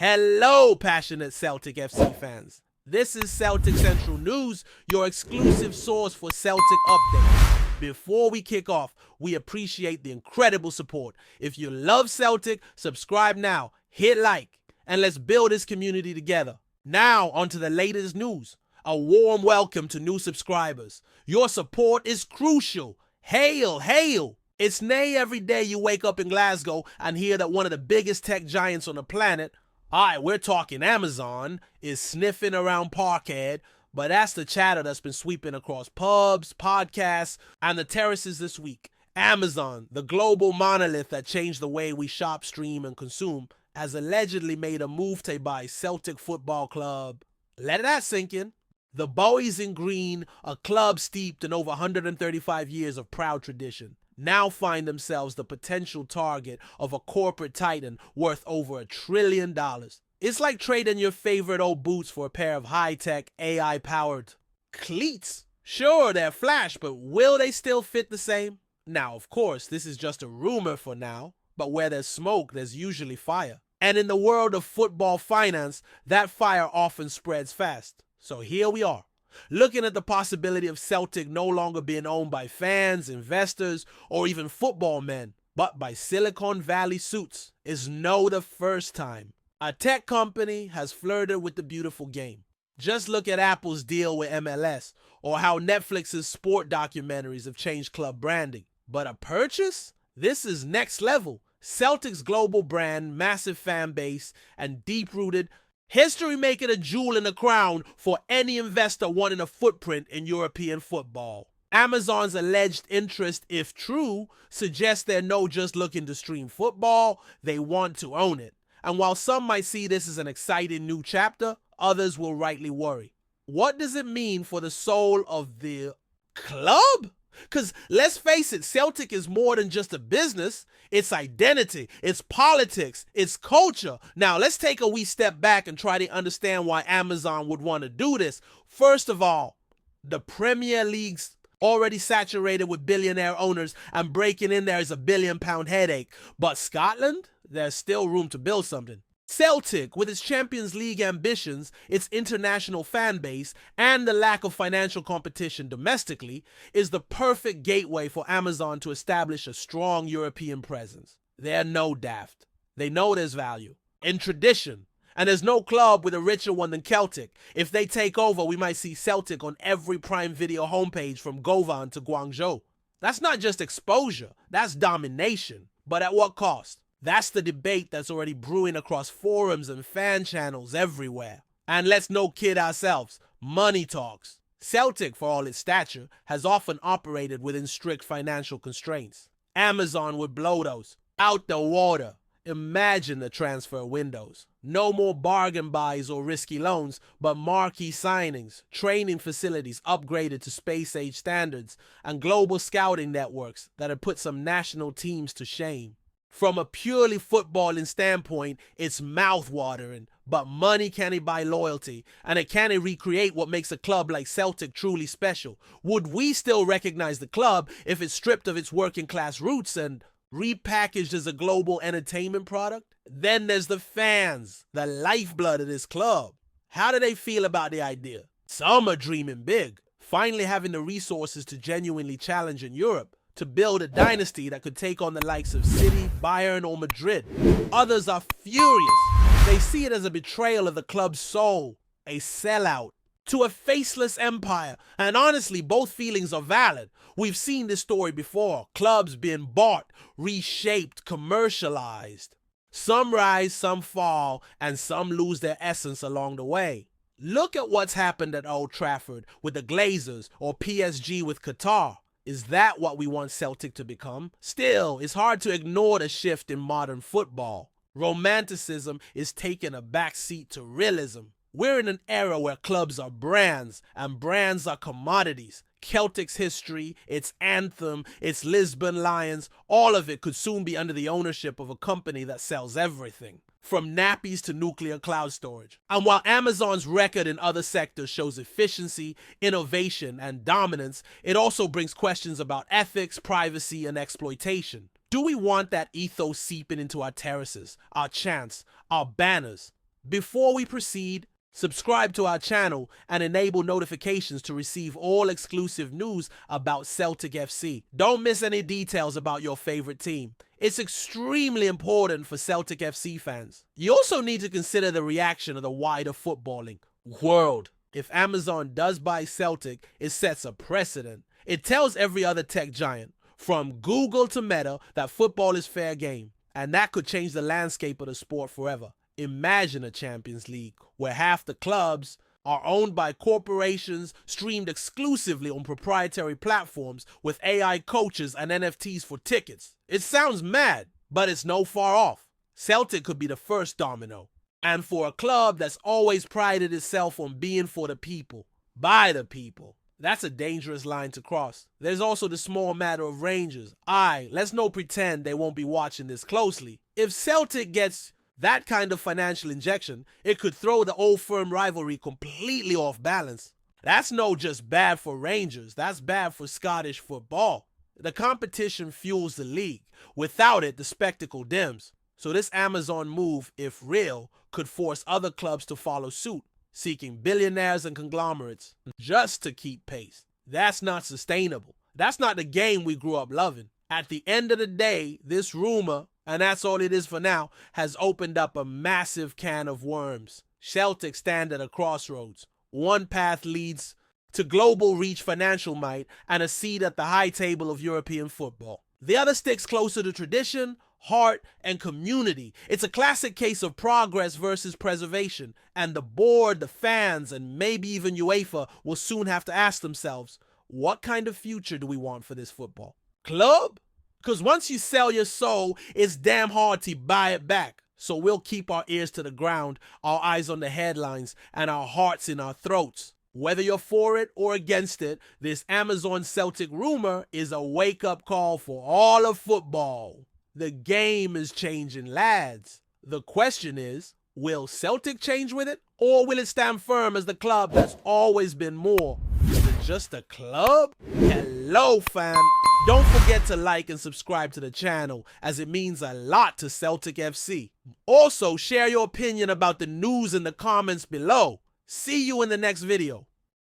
Hello, passionate Celtic FC fans. This is Celtic Central News, your exclusive source for Celtic updates. Before we kick off, we appreciate the incredible support. If you love Celtic, subscribe now, hit like, and let's build this community together. Now, onto the latest news. A warm welcome to new subscribers. Your support is crucial. Hail, hail! It's nay every day you wake up in Glasgow and hear that one of the biggest tech giants on the planet, we're talking Amazon, is sniffing around Parkhead, but that's the chatter that's been sweeping across pubs, podcasts, and the terraces this week. Amazon, the global monolith that changed the way we shop, stream, and consume, has allegedly made a move to buy Celtic Football Club. Let that sink in. The Bowies in Green, a club steeped in over 135 years of proud tradition, now find themselves the potential target of a corporate titan worth over $1 trillion. It's like trading your favorite old boots for a pair of high-tech, AI-powered cleats. Sure, they're flash, but will they still fit the same? Now, of course, this is just a rumor for now, but where there's smoke, there's usually fire. And in the world of football finance, that fire often spreads fast. So here we are, looking at the possibility of Celtic no longer being owned by fans, investors, or even football men, but by Silicon Valley suits. Is the first time a tech company has flirted with the beautiful game. Just look at Apple's deal with MLS, or how Netflix's sport documentaries have changed club branding. But a purchase? This is next level. Celtic's global brand, massive fan base, and deep-rooted history make it a jewel in the crown for any investor wanting a footprint in European football. Amazon's alleged interest, if true, suggests they're not just looking to stream football, they want to own it. And while some might see this as an exciting new chapter, others will rightly worry. What does it mean for the soul of the club? Because let's face it, Celtic is more than just a business. It's identity, it's politics, it's culture. Now, let's take a wee step back and try to understand why Amazon would want to do this. First of all, the Premier League's already saturated with billionaire owners, and breaking in there is £1 billion headache. But Scotland, there's still room to build something. Celtic, with its Champions League ambitions, its international fan base, and the lack of financial competition domestically, is the perfect gateway for Amazon to establish a strong European presence. They're no daft. They know there's value in tradition, and there's no club with a richer one than Celtic. If they take over, we might see Celtic on every Prime Video homepage from Govan to Guangzhou. That's not just exposure, that's domination. But at what cost? That's the debate that's already brewing across forums and fan channels everywhere. And let's no kid ourselves, money talks. Celtic, for all its stature, has often operated within strict financial constraints. Amazon would blow those out the water. Imagine the transfer windows. No more bargain buys or risky loans, but marquee signings, training facilities upgraded to space-age standards, and global scouting networks that have put some national teams to shame. From a purely footballing standpoint, it's mouth-watering, but money can't buy loyalty, and it can't recreate what makes a club like Celtic truly special. Would we still recognize the club if it's stripped of its working-class roots and repackaged as a global entertainment product? Then there's the fans, the lifeblood of this club. How do they feel about the idea? Some are dreaming big, finally having the resources to genuinely challenge in Europe, to build a dynasty that could take on the likes of City, Bayern, or Madrid. Others are furious. They see it as a betrayal of the club's soul, a sellout to a faceless empire. And honestly, both feelings are valid. We've seen this story before, clubs being bought, reshaped, commercialized. Some rise, some fall, and some lose their essence along the way. Look at what's happened at Old Trafford with the Glazers, or PSG with Qatar. Is that what we want Celtic to become? Still, it's hard to ignore the shift in modern football. Romanticism is taking a backseat to realism. We're in an era where clubs are brands, and brands are commodities. Celtic's history, its anthem, its Lisbon Lions, all of it could soon be under the ownership of a company that sells everything, from nappies to nuclear cloud storage. And while Amazon's record in other sectors shows efficiency, innovation, and dominance, it also brings questions about ethics, privacy, and exploitation. Do we want that ethos seeping into our terraces, our chants, our banners? Before we proceed, subscribe to our channel and enable notifications to receive all exclusive news about Celtic FC. Don't miss any details about your favorite team. It's extremely important for Celtic FC fans. You also need to consider the reaction of the wider footballing world. If Amazon does buy Celtic, it sets a precedent. It tells every other tech giant, from Google to Meta, that football is fair game. And that could change the landscape of the sport forever. Imagine a Champions League where half the clubs are owned by corporations, streamed exclusively on proprietary platforms with AI coaches and NFTs for tickets. It sounds mad, but it's no far off. Celtic could be the first domino. And for a club that's always prided itself on being for the people, by the people, that's a dangerous line to cross. There's also the small matter of Rangers. Let's no pretend they won't be watching this closely. If Celtic gets that kind of financial injection, it could throw the old firm rivalry completely off balance. That's no just bad for Rangers, that's bad for Scottish football. The competition fuels the league. Without it, the spectacle dims. So this Amazon move, if real, could force other clubs to follow suit, seeking billionaires and conglomerates just to keep pace. That's not sustainable. That's not the game we grew up loving. At the end of the day, this rumor, and that's all it is for now, has opened up a massive can of worms. Celtic stand at a crossroads. One path leads to global reach financial might and a seat at the high table of European football. The other sticks closer to tradition, heart, and community. It's a classic case of progress versus preservation, and the board, the fans, and maybe even UEFA will soon have to ask themselves, what kind of future do we want for this football club? Because once you sell your soul, it's damn hard to buy it back. So we'll keep our ears to the ground, our eyes on the headlines, and our hearts in our throats. Whether you're for it or against it, this Amazon Celtic rumor is a wake-up call for all of football. The game is changing, lads. The question is, will Celtic change with it? Or will it stand firm as the club that's always been more than just a club? Hello, fam. Don't forget to like and subscribe to the channel, as it means a lot to Celtic FC. Also, share your opinion about the news in the comments below. See you in the next video.